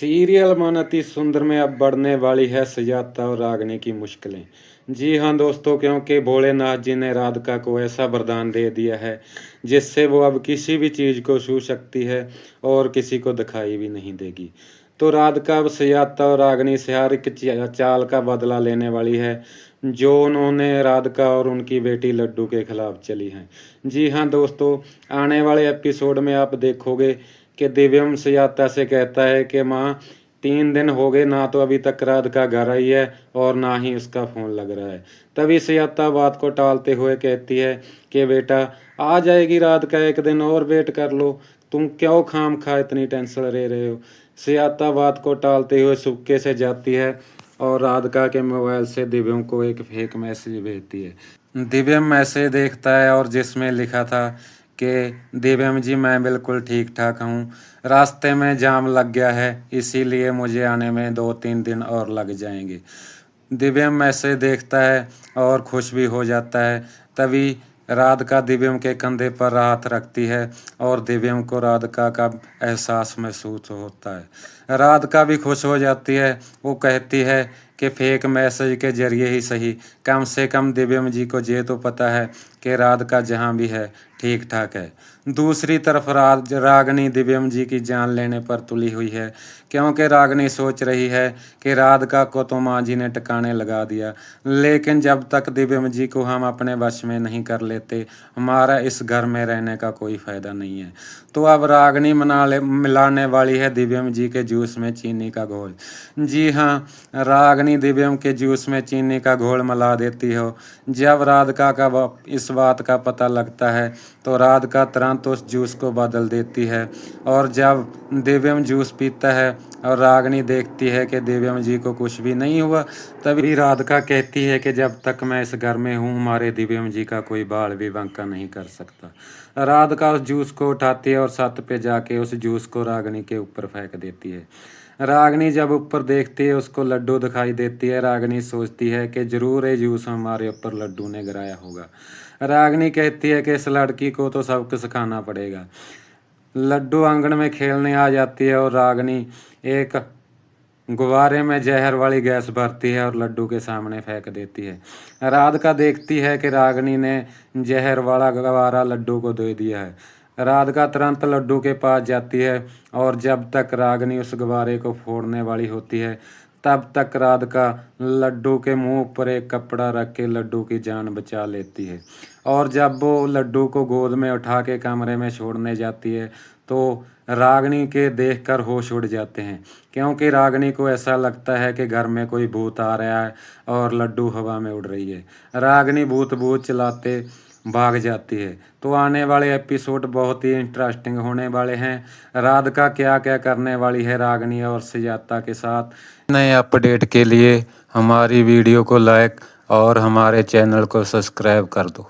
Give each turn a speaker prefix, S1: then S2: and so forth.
S1: Serial मन अति सुंदर में अब बढ़ने वाली है सुजाता और रागिनी की मुश्किलें। जी हाँ दोस्तों, क्योंकि भोलेनाथ जी ने राधिका को ऐसा वरदान दे दिया है जिससे वो अब किसी भी चीज़ को छू सकती है और किसी को दिखाई भी नहीं देगी। तो राधिका अब सुजाता और रागिनी से हर एक चाल का बदला लेने वाली है जो उन्होंने राधिका और उनकी बेटी लड्डू के खिलाफ चली हैं। जी हाँ दोस्तों, आने वाले एपिसोड में आप देखोगे कि दिव्यम सुजाता से कहता है कि माँ 3 दिन हो गए ना तो अभी तक राधिका घर आई है और ना ही उसका फ़ोन लग रहा है। तभी सुजाता बात को टालते हुए कहती है कि बेटा आ जाएगी राधिका, एक दिन और वेट कर लो, तुम क्यों खाम खा इतनी टेंशन ले रहे हो। सुजाता बात को टालते हुए चुपके से जाती है और राधिका के मोबाइल से दिव्यम को एक फेक मैसेज भेजती है। दिव्यम मैसेज देखता है और जिसमें लिखा था कि दिव्यम जी मैं बिल्कुल ठीक ठाक हूँ, रास्ते में जाम लग गया है इसीलिए मुझे आने में 2-3 दिन और लग जाएंगे। दिव्यम मैसेज देखता है और खुश भी हो जाता है। तभी राधिका दिव्यम के कंधे पर हाथ रखती है और दिव्यम को राधिका का एहसास महसूस होता है। राधिका भी खुश हो जाती है। वो कहती है कि फेक मैसेज के जरिए ही सही, कम से कम दिव्यम जी को ये तो पता है कि राधिका जहाँ भी है ठीक ठाक है। दूसरी तरफ रागिनी दिव्यम जी की जान लेने पर तुली हुई है, क्योंकि रागिनी सोच रही है कि राधिका को तो माँ जी ने टिकाने लगा दिया, लेकिन जब तक दिव्यम जी को हम अपने वश में नहीं कर लेते हमारा इस घर में रहने का कोई फ़ायदा नहीं है। तो अब रागिनी मिलाने वाली है दिव्यम जी के जूस में चीनी का घोल। जी हाँ, रागिनी दिव्यम के जूस में चीनी का घोल मिला देती हो। जब राधिका का इस बात का पता लगता है तो राधिका तुरंत उस जूस को बदल देती है। और जब दिव्यम जूस पीता है और रागिनी देखती है कि दिव्यम जी को कुछ भी नहीं हुआ, तभी राधिका कहती है कि जब तक मैं इस घर में हूँ हमारे दिव्यम जी का कोई बाल भी बांका नहीं कर सकता। राधिका उस जूस को उठाती है और छत पे जाके उस जूस को रागिनी के ऊपर फेंक देती है। रागिनी जब ऊपर देखती है उसको लड्डू दिखाई देती है। रागिनी सोचती है कि जरूर ये जूस हमारे ऊपर लड्डू ने गिराया होगा। रागिनी कहती है कि इस लड़की को तो सब कुछ सिखाना पड़ेगा। लड्डू आंगन में खेलने आ जाती है और रागिनी एक गुब्बारे में जहर वाली गैस भरती है और लड्डू के सामने फेंक देती है। राधिका देखती है कि रागिनी ने जहर वाला गुब्बारा लड्डू को दे दिया है। राधिका तुरंत लड्डू के पास जाती है और जब तक रागिनी उस गुब्बारे को फोड़ने वाली होती है तब तक राधिका लड्डू के मुंह पर एक कपड़ा रख के लड्डू की जान बचा लेती है। और जब वो लड्डू को गोद में उठा के कमरे में छोड़ने जाती है तो रागिनी के देखकर होश उड़ जाते हैं, क्योंकि रागिनी को ऐसा लगता है कि घर में कोई भूत आ रहा है और लड्डू हवा में उड़ रही है। रागिनी भूत भूत चलाते भाग जाती है। तो आने वाले एपिसोड बहुत ही इंटरेस्टिंग होने वाले हैं। राधिका क्या क्या करने वाली है रागिनी और सुजाता के साथ। नए अपडेट के लिए हमारी वीडियो को लाइक और हमारे चैनल को सब्सक्राइब कर दो।